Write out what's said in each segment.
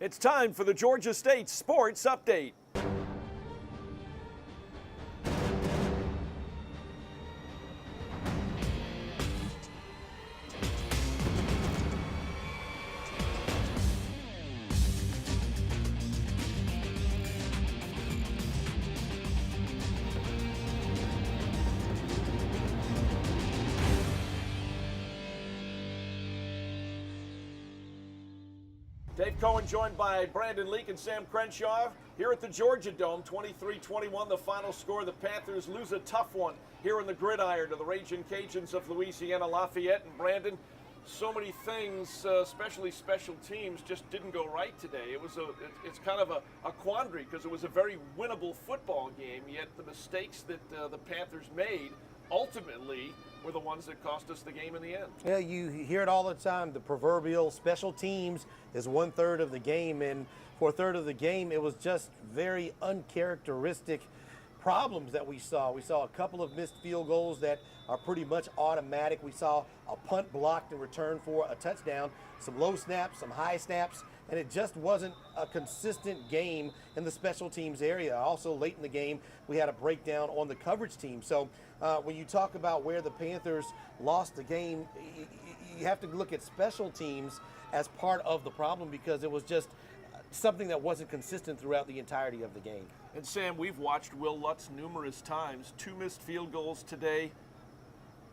It's time for the Georgia State Sports Update. Dave Cohen joined by Brandon Leak and Sam Crenshaw here at the Georgia Dome. 23-21 the final score. The Panthers lose a tough one here in the gridiron to the Ragin' Cajuns of Louisiana Lafayette. And Brandon, so many things, especially special teams, just didn't go right today. It's kind of a quandary because it was a very winnable football game, yet the mistakes that the Panthers made ultimately were the ones that cost us the game in the end. Yeah, you hear it all the time. The proverbial special teams is 1/3 of the game, and for a third of the game, it was just very uncharacteristic problems that we saw. We saw a couple of missed field goals that are pretty much automatic. We saw a punt blocked in return for a touchdown, some low snaps, some high snaps, and it just wasn't a consistent game in the special teams area. Also, late in the game, we had a breakdown on the coverage team. So when you talk about where the Panthers lost the game, you have to look at special teams as part of the problem because it was just something that wasn't consistent throughout the entirety of the game. And Sam, we've watched Will Lutz numerous times. 2 missed field goals today.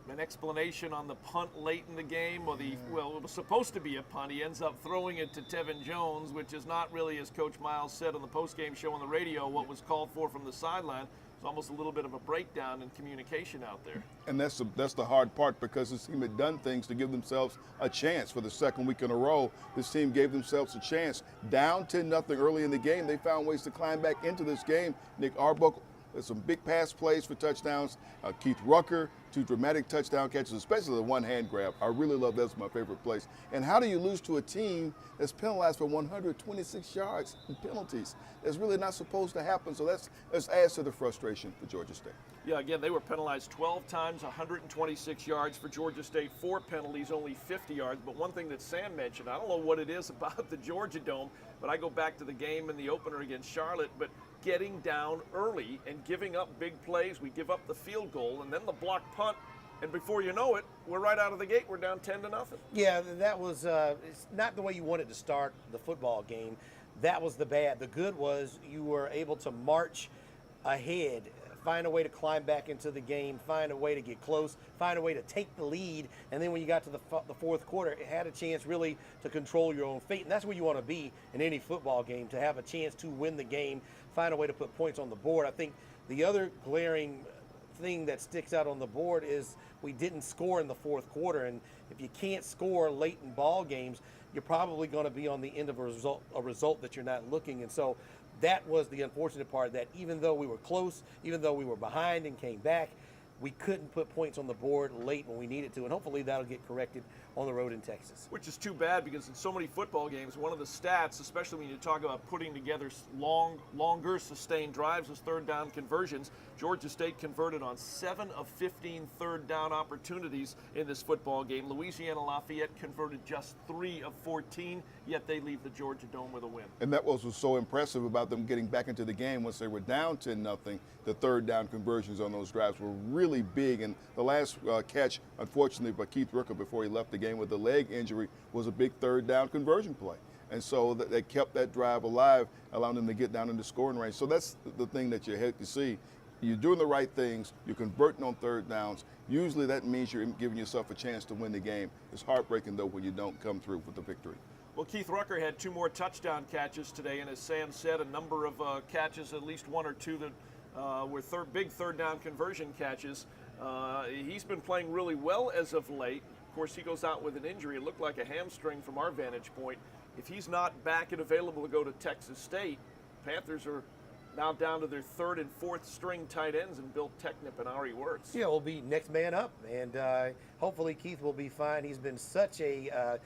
An explanation on the punt late in the game. Well, it was supposed to be a punt. He ends up throwing it to Tevin Jones, which is not really, as Coach Miles said on the postgame show on the radio, what was called for from the sideline. It's almost a little bit of a breakdown in communication out there. And that's the hard part because this team had done things to give themselves a chance for the second week in a row. This team gave themselves a chance. Down 10-0 early in the game, they found ways to climb back into this game. Nick Arbuckle, there's some big pass plays for touchdowns. Keith Rucker, 2 dramatic touchdown catches, especially the one hand grab. I really love that. That's my favorite place. And how do you lose to a team that's penalized for 126 yards in penalties? That's really not supposed to happen. So that's adds to the frustration for Georgia State. Yeah, again, they were penalized 12 times, 126 yards for Georgia State, 4 penalties, only 50 yards. But one thing that Sam mentioned, I don't know what it is about the Georgia Dome, but I go back to the game in the opener against Charlotte, but getting down early and giving up big plays. We give up the field goal and then the blocked punt, and before you know it, we're right out of the gate. We're down 10-0. Yeah, that was it's not the way you wanted to start the football game. That was the bad. The good was you were able to march ahead, find a way to climb back into the game, find a way to get close, find a way to take the lead, and then when you got to the fourth quarter, it had a chance really to control your own fate, and that's where you want to be in any football game, to have a chance to win the game, find a way to put points on the board. I think the other glaring thing that sticks out on the board is we didn't score in the fourth quarter, and if you can't score late in ball games, you're probably going to be on the end of a result that you're not looking. And so that was the unfortunate part, that even though we were close, even though we were behind and came back, we couldn't put points on the board late when we needed to, and hopefully that'll get corrected on the road in Texas. Which is too bad because in so many football games, one of the stats, especially when you talk about putting together longer sustained drives, is third down conversions. Georgia State converted on 7 of 15 third down opportunities in this football game. Louisiana Lafayette converted just 3 of 14, yet they leave the Georgia Dome with a win. And that was so impressive about them getting back into the game once they were down 10-0. The third down conversions on those drives were really big. And the last catch, unfortunately, by Keith Rucker before he left the game with a leg injury was a big third down conversion play. And so they kept that drive alive, allowing them to get down in the scoring range. So that's the thing that you hate to see. You're doing the right things. You're converting on third downs. Usually that means you're giving yourself a chance to win the game. It's heartbreaking, though, when you don't come through with the victory. Well, Keith Rucker had 2 more touchdown catches today, and as Sam said, a number of catches, at least 1 or 2 that were big third down conversion catches. He's been playing really well as of late. Of course, he goes out with an injury. It looked like a hamstring from our vantage point. If he's not back and available to go to Texas State, Panthers are now down to their 3rd and 4th string tight ends and Bill Technip and Ari Wirtz. Yeah, we'll be next man up, and hopefully Keith will be fine. He's been such an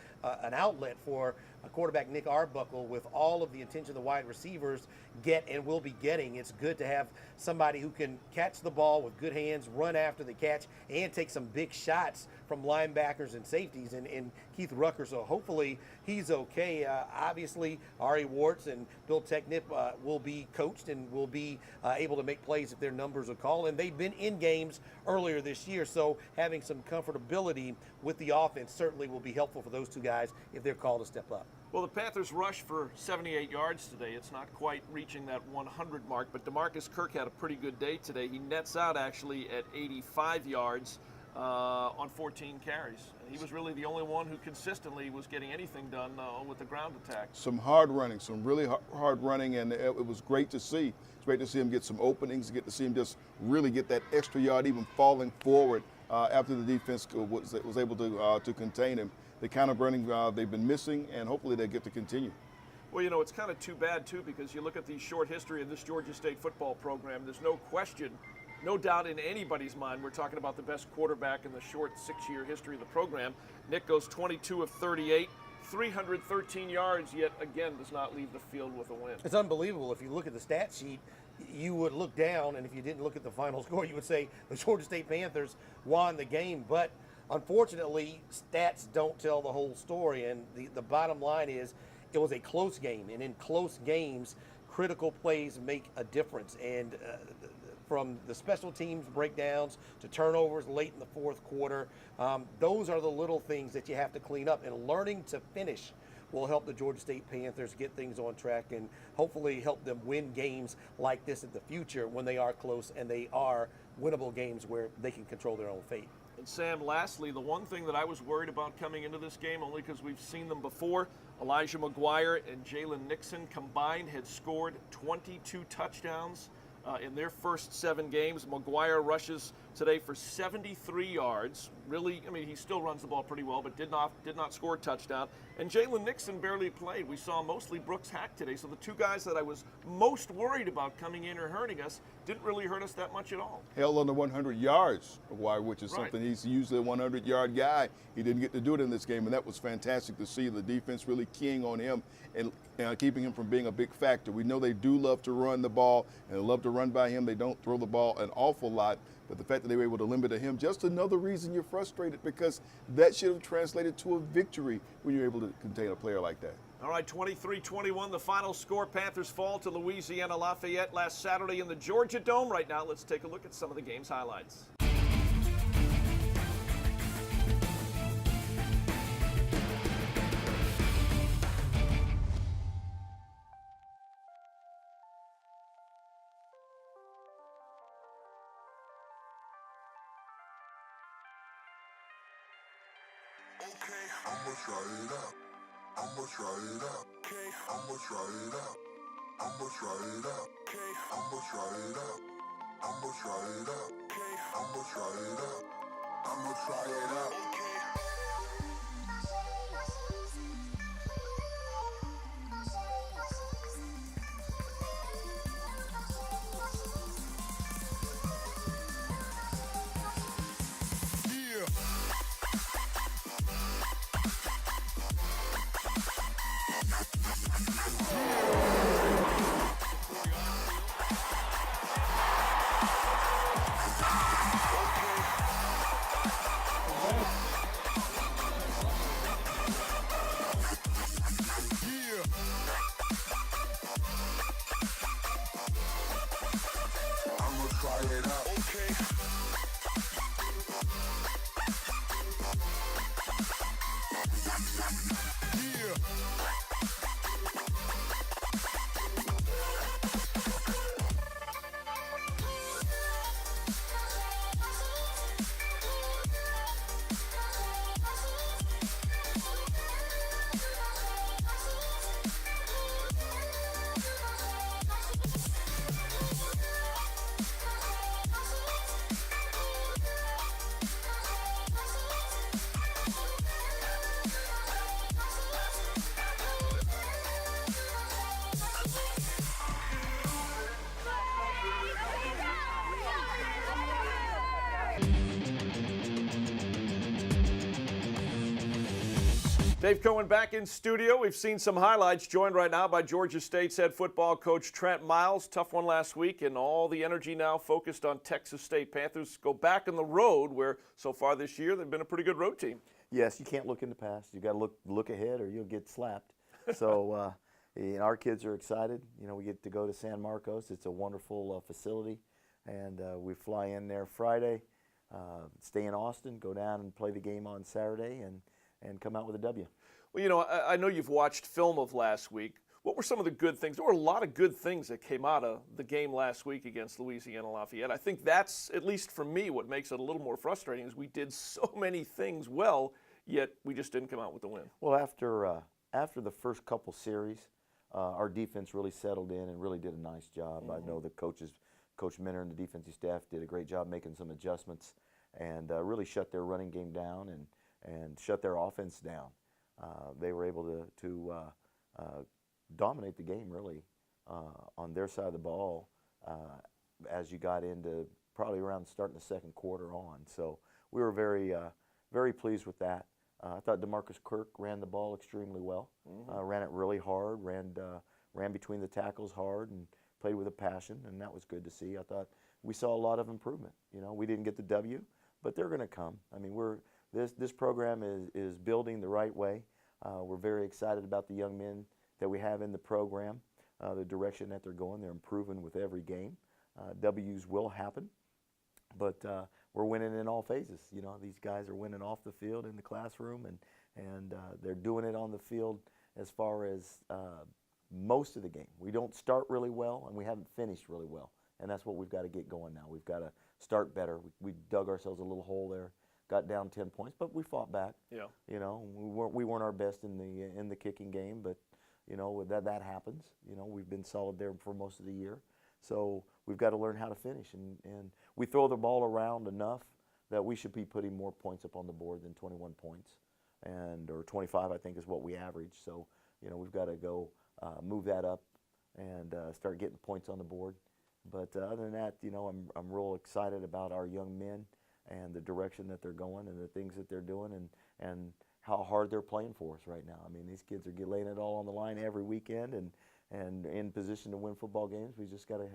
outlet for quarterback Nick Arbuckle, with all of the attention the wide receivers get and will be getting, it's good to have somebody who can catch the ball with good hands, run after the catch, and take some big shots from linebackers and safeties in Keith Rucker. So hopefully he's okay. Obviously, Ari Warts and Bill Technip will be coached and will be able to make plays if their numbers are called. And they've been in games earlier this year, so having some comfortability with the offense certainly will be helpful for those two guys if they're called to step up. Well, the Panthers rushed for 78 yards today. It's not quite reaching that 100 mark, but DeMarcus Kirk had a pretty good day today. He nets out actually at 85 yards on 14 carries. And he was really the only one who consistently was getting anything done with the ground attack. Some hard running, some really hard running, and it was great to see. It's great to see him get some openings, get to see him just really get that extra yard, even falling forward after the defense was able to contain him. The kind of running they've been missing, and hopefully they get to continue. Well, you know, it's kind of too bad, too, because you look at the short history of this Georgia State football program, there's no question, no doubt in anybody's mind, we're talking about the best quarterback in the short 6-year history of the program. Nick goes 22 of 38, 313 yards, yet again does not leave the field with a win. It's unbelievable. If you look at the stat sheet, you would look down, and if you didn't look at the final score, you would say the Georgia State Panthers won the game. But unfortunately, stats don't tell the whole story, and the bottom line is it was a close game, and in close games, critical plays make a difference. And from the special teams breakdowns to turnovers late in the fourth quarter, those are the little things that you have to clean up, and learning to finish will help the Georgia State Panthers get things on track and hopefully help them win games like this in the future when they are close and they are winnable games where they can control their own fate. And Sam, lastly, the one thing that I was worried about coming into this game, only because we've seen them before, Elijah McGuire and Jalen Nixon combined had scored 22 touchdowns in their first 7 games. McGuire rushes today for 73 yards. Really, I mean, he still runs the ball pretty well, but did not score a touchdown. And Jalen Nixon barely played. We saw mostly Brooks Hack today. So the two guys that I was most worried about coming in or hurting us didn't really hurt us that much at all. Held under 100 yards, McGuire, which is Right. something he's usually a 100-yard guy. He didn't get to do it in this game, and that was fantastic to see the defense really keying on him and keeping him from being a big factor. We know they do love to run the ball, and they love to run by him. They don't throw the ball an awful lot, but the fact that they were able to limit him, just another reason you're frustrated, because that should have translated to a victory when you're able to contain a player like that. All right, 23-21, the final score. Panthers fall to Louisiana Lafayette last Saturday in the Georgia Dome. Right now, let's take a look at some of the game's highlights. Okay, I'ma try it out. I'ma try it out. Okay, I'ma try it out. I'ma try it out. Okay, I'ma try it out. I'ma try it out. Okay, I'ma try it out. I'ma try it out. Okay. Dave Cohen back in studio. We've seen some highlights, joined right now by Georgia State's head football coach Trent Miles. Tough one last week, and all the energy now focused on Texas State. Panthers go back on the road, where so far this year they've been a pretty good road team. Yes, you can't look in the past. You got to look ahead, or you'll get slapped. So our kids are excited. You know, we get to go to San Marcos. It's a wonderful facility, and we fly in there Friday, stay in Austin, go down and play the game on Saturday, and come out with a W. Well, you know, I know you've watched film of last week. What were some of the good things? There were a lot of good things that came out of the game last week against Louisiana Lafayette. I think that's, at least for me, what makes it a little more frustrating is we did so many things well, yet we just didn't come out with the win. Well, after the first couple series, our defense really settled in and really did a nice job. I know the coaches, Coach Minner and the defensive staff did a great job making some adjustments and really shut their running game down and shut their offense down. They were able to dominate the game really on their side of the ball as you got into probably around starting the second quarter on. So we were very pleased with that. I thought DeMarcus Kirk ran the ball extremely well. Ran it really hard, ran between the tackles hard, and played with a passion, and that was good to see. I thought we saw a lot of improvement. You know, we didn't get the W, but they're going to come. I mean, this program is building the right way. We're very excited about the young men that we have in the program, the direction that they're going. They're improving with every game. W's will happen, but we're winning in all phases. You know, these guys are winning off the field, in the classroom, and they're doing it on the field as far as most of the game. We don't start really well, and we haven't finished really well, and that's what we've got to get going now. We've got to start better. We dug ourselves a little hole there. Got down 10 points, but we fought back. Yeah. You know, we weren't our best in the kicking game, but you know that happens. You know, we've been solid there for most of the year, so we've got to learn how to finish. And we throw the ball around enough that we should be putting more points up on the board than 21 points, or 25 I think is what we average. So you know we've got to go move that up and start getting points on the board. But other than that, you know, I'm real excited about our young men and the direction that they're going and the things that they're doing and how hard they're playing for us right now. I mean, these kids are laying it all on the line every weekend and in position to win football games. We just got to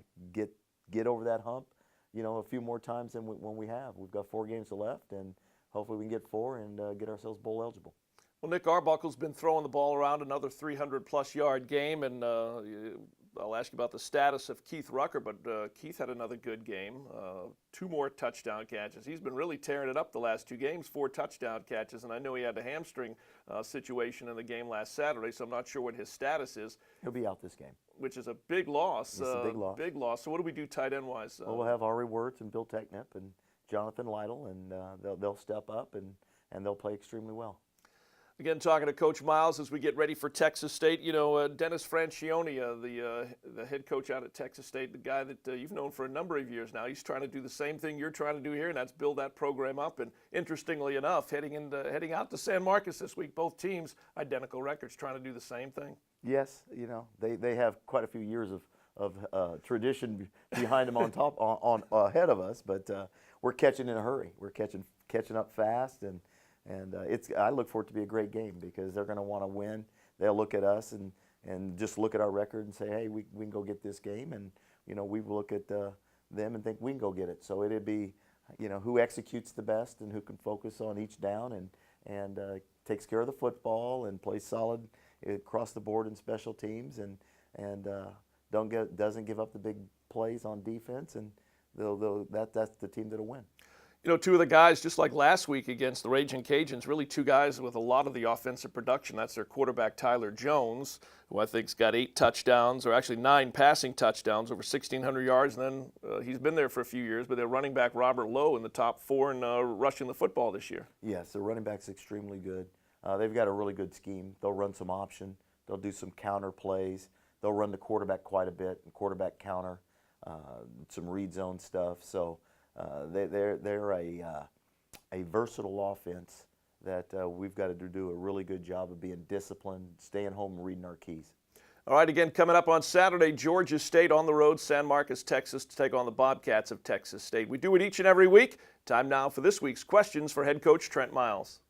get over that hump, you know, a few more times than when we have. We've got 4 games left, and hopefully we can get 4 and get ourselves bowl eligible. Well, Nick Arbuckle's been throwing the ball around, another 300-plus yard game, and I'll ask you about the status of Keith Rucker, but Keith had another good game, 2 more touchdown catches. He's been really tearing it up the last 2 games, 4 touchdown catches, and I know he had a hamstring situation in the game last Saturday, so I'm not sure what his status is. He'll be out this game. Which is a big loss. It's a big loss. Big loss. So what do we do tight end-wise? Well, we'll have Ari Wirtz and Bill Technip and Jonathan Lytle, and they'll step up and they'll play extremely well. Again, talking to Coach Miles as we get ready for Texas State. You know, Dennis Francione, the head coach out at Texas State, the guy that you've known for a number of years now, he's trying to do the same thing you're trying to do here, and that's build that program up. And interestingly enough, heading out to San Marcos this week, both teams identical records, trying to do the same thing. Yes, you know, they have quite a few years of tradition behind them on ahead of us, but we're catching in a hurry. We're catching up fast, and I look for it to be a great game because they're going to want to win. They'll look at us and just look at our record and say, hey, we can go get this game, and you know we look at them and think we can go get it. So it'd be, you know, who executes the best and who can focus on each down and takes care of the football and plays solid across the board in special teams and doesn't give up the big plays on defense, and that's the team that'll win. You know, 2 of the guys, just like last week against the Raging Cajuns, really 2 guys with a lot of the offensive production. That's their quarterback, Tyler Jones, who I think's got 8 touchdowns, or actually 9 passing touchdowns, over 1,600 yards. And then he's been there for a few years, but their running back, Robert Lowe, in the top 4 in rushing the football this year. Yes, the running back's extremely good. They've got a really good scheme. They'll run some option. They'll do some counter plays. They'll run the quarterback quite a bit, and quarterback counter, some read zone stuff. So they're a versatile offense that we've got to do a really good job of being disciplined, staying home and reading our keys. All right, again, coming up on Saturday, Georgia State on the road, San Marcos, Texas, to take on the Bobcats of Texas State. We do it each and every week. Time now for this week's questions for head coach Trent Miles.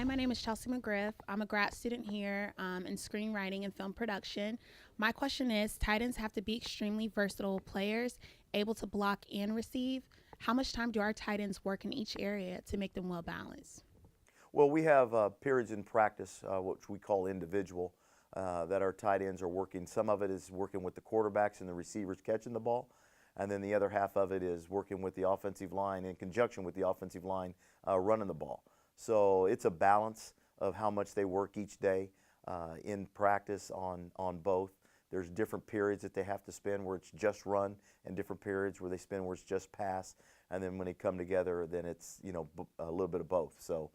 Hi, my name is Chelsea McGriff. I'm a grad student here in screenwriting and film production. My question is, tight ends have to be extremely versatile players, able to block and receive. How much time do our tight ends work in each area to make them well balanced? Well, we have periods in practice, which we call individual, that our tight ends are working. Some of it is working with the quarterbacks and the receivers catching the ball, and then the other half of it is working with the offensive line in conjunction with the offensive line running the ball. So it's a balance of how much they work each day in practice on both. There's different periods that they have to spend where it's just run, and different periods where they spend where it's just pass. And then when they come together, then it's a little bit of both. So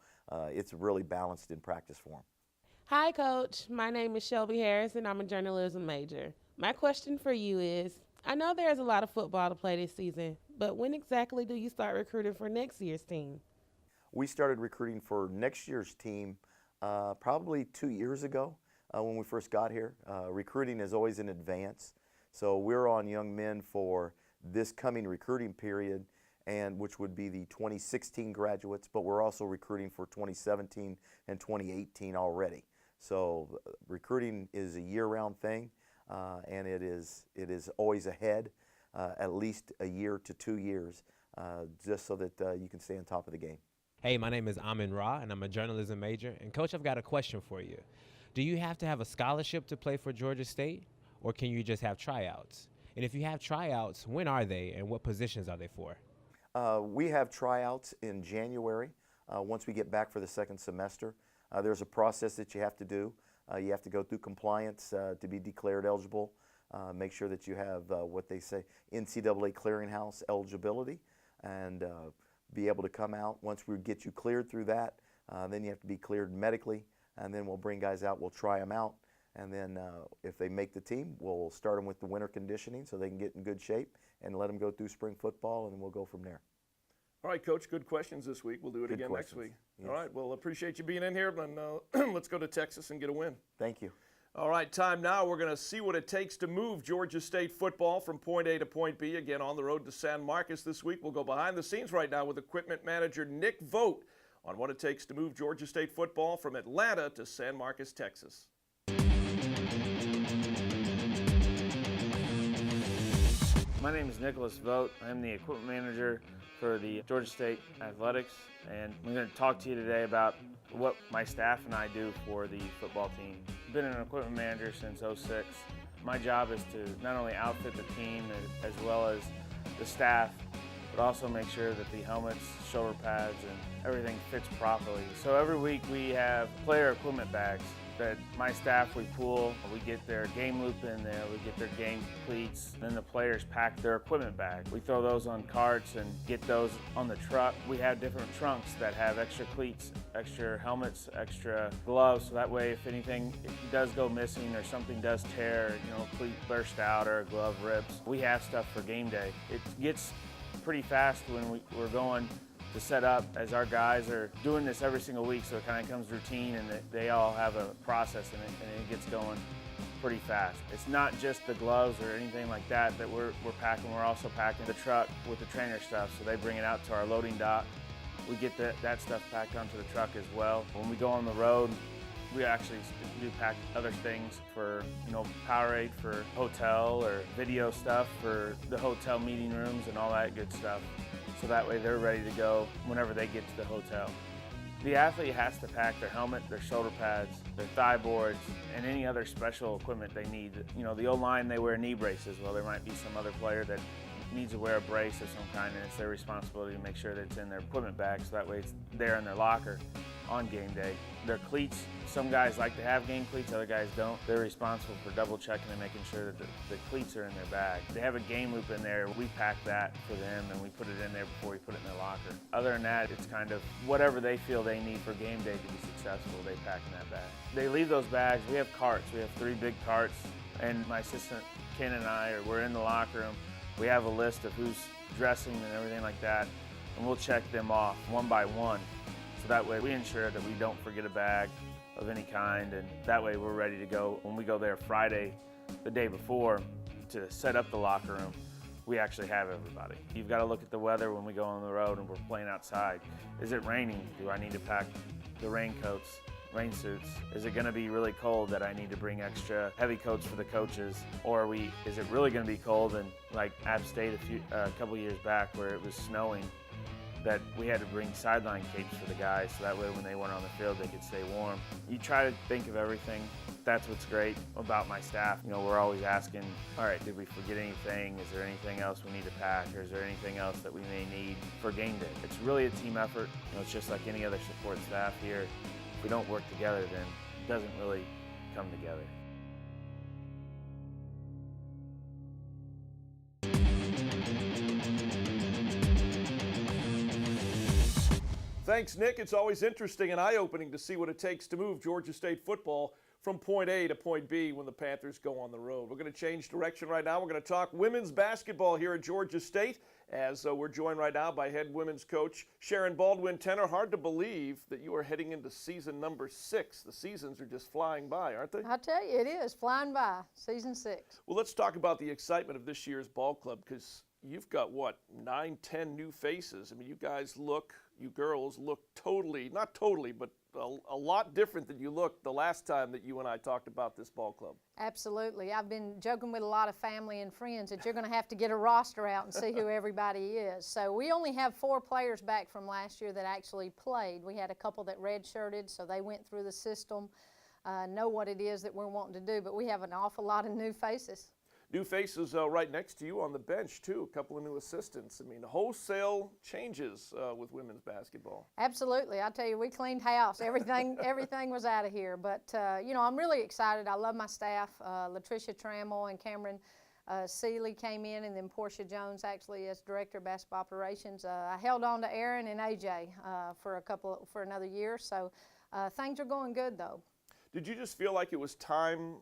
it's really balanced in practice for them. Hi, Coach. My name is Shelby Harris, and I'm a journalism major. My question for you is, I know there's a lot of football to play this season, but when exactly do you start recruiting for next year's team? We started recruiting for next year's team probably 2 years ago when we first got here. Recruiting is always in advance. So we're on young men for this coming recruiting period, and which would be the 2016 graduates, but we're also recruiting for 2017 and 2018 already. So recruiting is a year-round thing, and it is always ahead, at least a year to 2 years, just so that you can stay on top of the game. Hey, my name is Amin Ra, and I'm a journalism major. And Coach, I've got a question for you. Do you have to have a scholarship to play for Georgia State, or can you just have tryouts? And if you have tryouts, when are they, and what positions are they for? We have tryouts in January once we get back for the second semester. There's a process that you have to do. You have to go through compliance to be declared eligible, make sure that you have what they say NCAA clearinghouse eligibility, and be able to come out. Once we get you cleared through that, then you have to be cleared medically, and then we'll bring guys out, we'll try them out, and then if they make the team, we'll start them with the winter conditioning so they can get in good shape and let them go through spring football, and then we'll go from there. All right, Coach, good questions this week. We'll do it Good again questions. next week. Yes. All right, well, appreciate you being in here, and let's go to Texas and get a win. Thank you. All right, time now. We're going to see what it takes to move Georgia State football from point A to point B. Again, on the road to San Marcos this week. We'll go behind the scenes right now with equipment manager Nick Vogt on what it takes to move Georgia State football from Atlanta to San Marcos, Texas. My name is Nicholas Vogt. I'm the equipment manager for the Georgia State Athletics, and I'm going to talk to you today about what my staff and I do for the football team. I've been an equipment manager since '06. My job is to not only outfit the team as well as the staff, but also make sure that the helmets, shoulder pads, and everything fits properly. So every week we have player equipment bags that my staff, we pool. We get their game loop in there, we get their game cleats, then the players pack their equipment bag. We throw those on carts and get those on the truck. We have different trunks that have extra cleats, extra helmets, extra gloves, so that way if anything does go missing or something does tear, a cleat burst out or a glove rips, we have stuff for game day. It gets pretty fast when we're going to set up, as our guys are doing this every single week, so it kind of comes routine and they all have a process in it, and it gets going pretty fast. It's not just the gloves or anything like that we're packing. We're also packing the truck with the trainer stuff, so they bring it out to our loading dock. We get that stuff packed onto the truck as well. When we go on the road, we actually do pack other things for, Powerade for hotel or video stuff for the hotel meeting rooms and all that good stuff. So that way they're ready to go whenever they get to the hotel. The athlete has to pack their helmet, their shoulder pads, their thigh boards, and any other special equipment they need. The O-line, they wear knee braces. Well, there might be some other player that needs to wear a brace of some kind, and it's their responsibility to make sure that it's in their equipment bag, so that way it's there in their locker on game day. Their cleats, some guys like to have game cleats, other guys don't. They're responsible for double checking and making sure that the cleats are in their bag. They have a game loop in there. We pack that for them and we put it in there before we put it in their locker. Other than that, it's kind of whatever they feel they need for game day to be successful, they pack in that bag. They leave those bags. We have carts. We have 3 big carts, and my assistant Ken and we're in the locker room. We have a list of who's dressing and everything like that, and we'll check them off one by one. So that way we ensure that we don't forget a bag of any kind, and that way we're ready to go when we go there Friday, the day before, to set up the locker room. we actually have everybody. You've got to look at the weather when we go on the road and we're playing outside. Is it raining? Do I need to pack the raincoats, rain suits? Is it going to be really cold that I need to bring extra heavy coats for the coaches? Or is it really going to be cold, and like App State a couple years back where it was snowing, that we had to bring sideline capes for the guys so that way when they went on the field they could stay warm. You try to think of everything. That's what's great about my staff. You know, we're always asking, all right, did we forget anything? Is there anything else we need to pack? Or is there anything else that we may need for game day? It's really a team effort. You know, it's just like any other support staff here. If we don't work together, then it doesn't really come together. Thanks, Nick. It's always interesting and eye-opening to see what it takes to move Georgia State football from point A to point B when the Panthers go on the road. We're going to change direction right now. We're going to talk women's basketball here at Georgia State, as we're joined right now by head women's coach Sharon Baldwin-Tenner. Hard to believe that you are heading into season number 6. The seasons are just flying by, aren't they? I tell you, it is flying by, season 6. Well, let's talk about the excitement of this year's ball club, because you've got, what, 9, 10 new faces. I mean, you girls look totally, not totally, but a lot different than you looked the last time that you and I talked about this ball club. Absolutely. I've been joking with a lot of family and friends that you're going to have to get a roster out and see who everybody is. So we only have 4 players back from last year that actually played. We had a couple that redshirted, so they went through the system, know what it is that we're wanting to do, but we have an awful lot of new faces. New faces right next to you on the bench, too. A couple of new assistants. I mean, wholesale changes with women's basketball. Absolutely. I tell you, we cleaned house. Everything was out of here. But, you know, I'm really excited. I love my staff. Latricia Trammell and Cameron Seeley came in, and then Portia Jones actually as Director of Basketball Operations. I held on to Aaron and AJ for another year. So things are going good, though. Did you just feel like it was time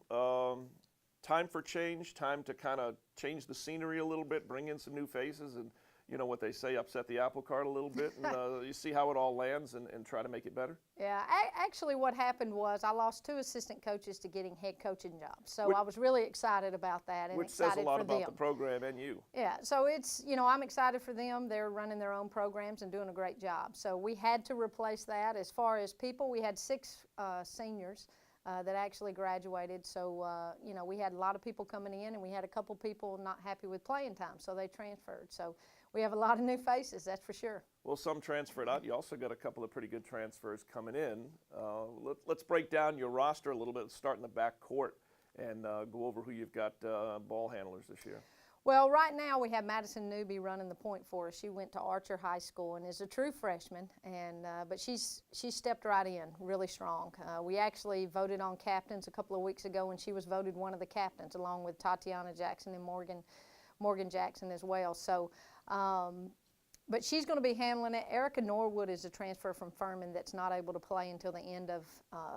for change, time to kind of change the scenery a little bit, bring in some new faces, and, you know what they say, upset the apple cart a little bit, and you see how it all lands and try to make it better? Yeah, actually what happened was I lost 2 assistant coaches to getting head coaching jobs. So I was really excited about that and excited for them. Which says a lot about the program and you. Yeah, so it's, you know, I'm excited for them. They're running their own programs and doing a great job. So we had to replace that. As far as people, we had 6 seniors that actually graduated. So, you know, we had a lot of people coming in, and we had a couple people not happy with playing time, so they transferred. So we have a lot of new faces, that's for sure. Well, some transferred out. You also got a couple of pretty good transfers coming in. Let's break down your roster a little bit, start in the back court, and go over who you've got ball handlers this year. Well, right now we have Madison Newby running the point for us. She went to Archer High School and is a true freshman, and but she stepped right in really strong. We actually voted on captains a couple of weeks ago, and she was voted one of the captains along with Tatiana Jackson and Morgan Jackson as well. So, but she's going to be handling it. Erica Norwood is a transfer from Furman that's not able to play until the end of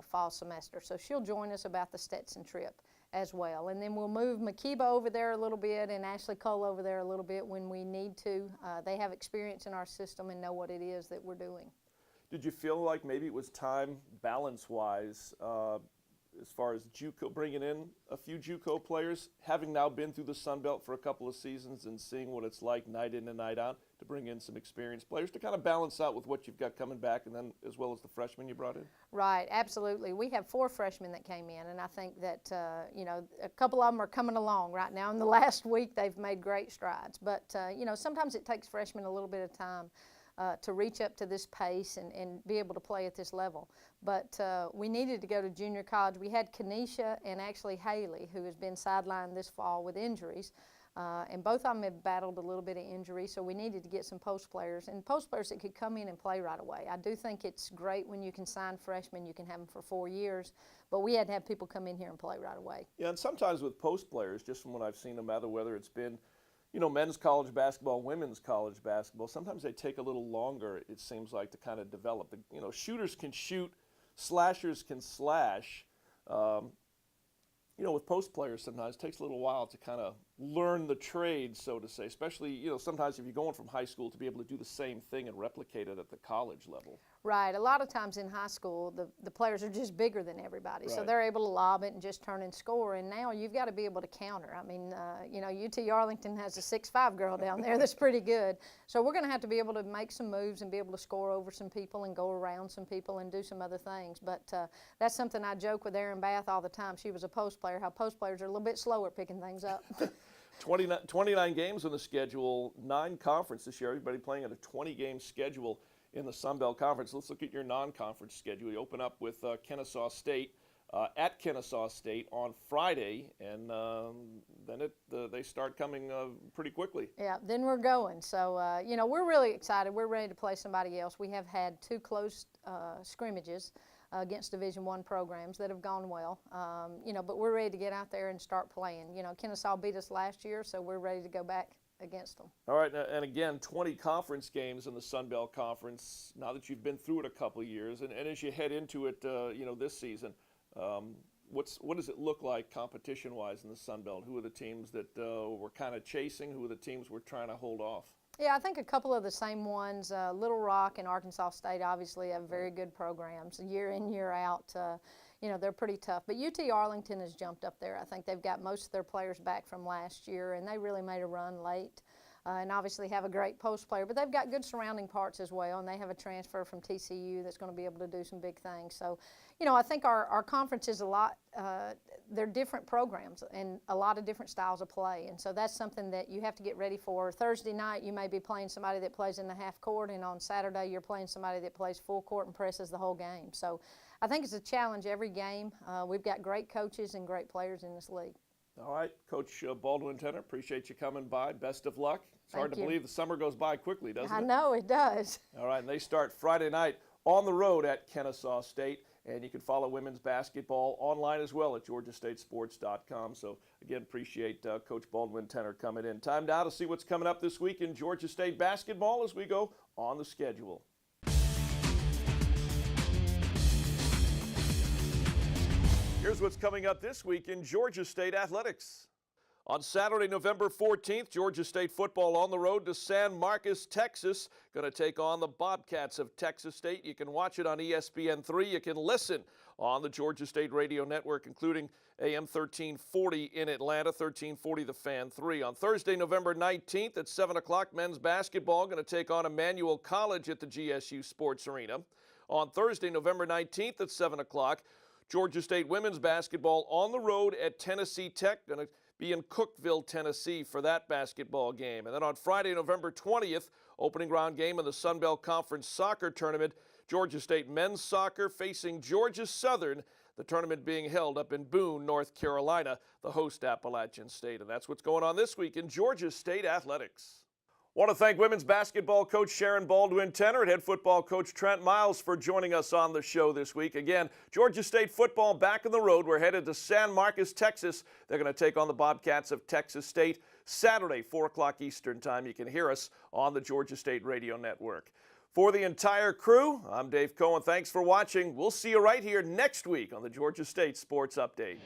fall semester, so she'll join us about the Stetson trip as well. And then we'll move Makiba over there a little bit and Ashley Cole over there a little bit when we need to. They have experience in our system and know what it is that we're doing. Did you feel like maybe it was time, balance-wise, as far as JUCO, bringing in a few JUCO players, having now been through the Sun Belt for a couple of seasons and seeing what it's like night in and night out, to bring in some experienced players to kind of balance out with what you've got coming back, and then as well as the freshmen you brought in? Right, absolutely. We have 4 freshmen that came in, and I think that, you know, a couple of them are coming along right now. In the last week, they've made great strides. But, you know, sometimes it takes freshmen a little bit of time to reach up to this pace and be able to play at this level. But we needed to go to junior college. We had Kenesha and actually Haley, who has been sidelined this fall with injuries. And both of them have battled a little bit of injury, so we needed to get some post players, and post players that could come in and play right away. I do think it's great when you can sign freshmen, you can have them for 4 years, but we had to have people come in here and play right away. Yeah, and sometimes with post players, just from what I've seen, no matter whether it's been, you know, men's college basketball, women's college basketball, sometimes they take a little longer, it seems like, to kind of develop. You know, shooters can shoot, slashers can slash. You know, with post players sometimes it takes a little while to kind of learn the trade, so to say, especially, you know, sometimes if you're going from high school to be able to do the same thing and replicate it at the college level. Right. A lot of times in high school, the players are just bigger than everybody. So Right. they're able to lob it and just turn and score. And now you've got to be able to counter. I mean, you know, UT Arlington has a 6'5" girl down there that's pretty good. So we're going to have to be able to make some moves and be able to score over some people and go around some people and do some other things. But that's something I joke with Erin Bath all the time. She was a post player, how post players are a little bit slower picking things up. 29 games on the schedule, 9 conference this year. Everybody playing at a 20-game schedule in the Sun Belt Conference. Let's look at your non-conference schedule. You open up with Kennesaw State at Kennesaw State on Friday, and then they start coming pretty quickly. Yeah, then we're going. So, you know, we're really excited. We're ready to play somebody else. We have had 2 close scrimmages against Division I programs that have gone well. You know, but we're ready to get out there and start playing. You know, Kennesaw beat us last year, so we're ready to go back against them. All right, and again, 20 conference games in the Sun Belt Conference, now that you've been through it a couple of years, and as you head into it, you know, this season, what does it look like competition-wise in the Sun Belt? Who are the teams that we're kind of chasing? Who are the teams we're trying to hold off? Yeah, I think a couple of the same ones. Little Rock and Arkansas State obviously have very good programs, year in, year out. You know, they're pretty tough. But UT Arlington has jumped up there. I think they've got most of their players back from last year, and they really made a run late. And obviously have a great post player, but they've got good surrounding parts as well, and they have a transfer from TCU that's going to be able to do some big things. So, you know, I think our conference is a lot, they're different programs and a lot of different styles of play, and so that's something that you have to get ready for. Thursday night, you may be playing somebody that plays in the half court, and on Saturday, you're playing somebody that plays full court and presses the whole game. So I think it's a challenge every game. We've got great coaches and great players in this league. All right, Coach Baldwin Tenner, appreciate you coming by. Best of luck. It's hard to believe the summer goes by quickly, doesn't it? I know, it does. All right, and they start Friday night on the road at Kennesaw State, and you can follow women's basketball online as well at georgiastatesports.com. So, again, appreciate Coach Baldwin Tenner coming in. Time now to see what's coming up this week in Georgia State basketball as we go on the schedule. Here's what's coming up this week in Georgia State athletics. On Saturday, November 14th, Georgia State football on the road to San Marcos, Texas. Going to take on the Bobcats of Texas State. You can watch it on ESPN3. You can listen on the Georgia State Radio Network, including AM 1340 in Atlanta, 1340 The Fan 3. On Thursday, November 19th at 7 o'clock, men's basketball going to take on Emmanuel College at the GSU Sports Arena. On Thursday, November 19th at 7 o'clock, Georgia State women's basketball on the road at Tennessee Tech. Going to be in Cookeville, Tennessee for that basketball game. And then on Friday, November 20th, opening round game of the Sun Belt Conference Soccer Tournament, Georgia State men's soccer facing Georgia Southern, the tournament being held up in Boone, North Carolina, the host Appalachian State. And that's what's going on this week in Georgia State athletics. Want to thank women's basketball coach Sharon Baldwin Tenner and head football coach Trent Miles for joining us on the show this week. Again, Georgia State football back on the road. We're headed to San Marcos, Texas. They're going to take on the Bobcats of Texas State Saturday, 4 o'clock Eastern time. You can hear us on the Georgia State Radio Network. For the entire crew, I'm Dave Cohen. Thanks for watching. We'll see you right here next week on the Georgia State Sports Update.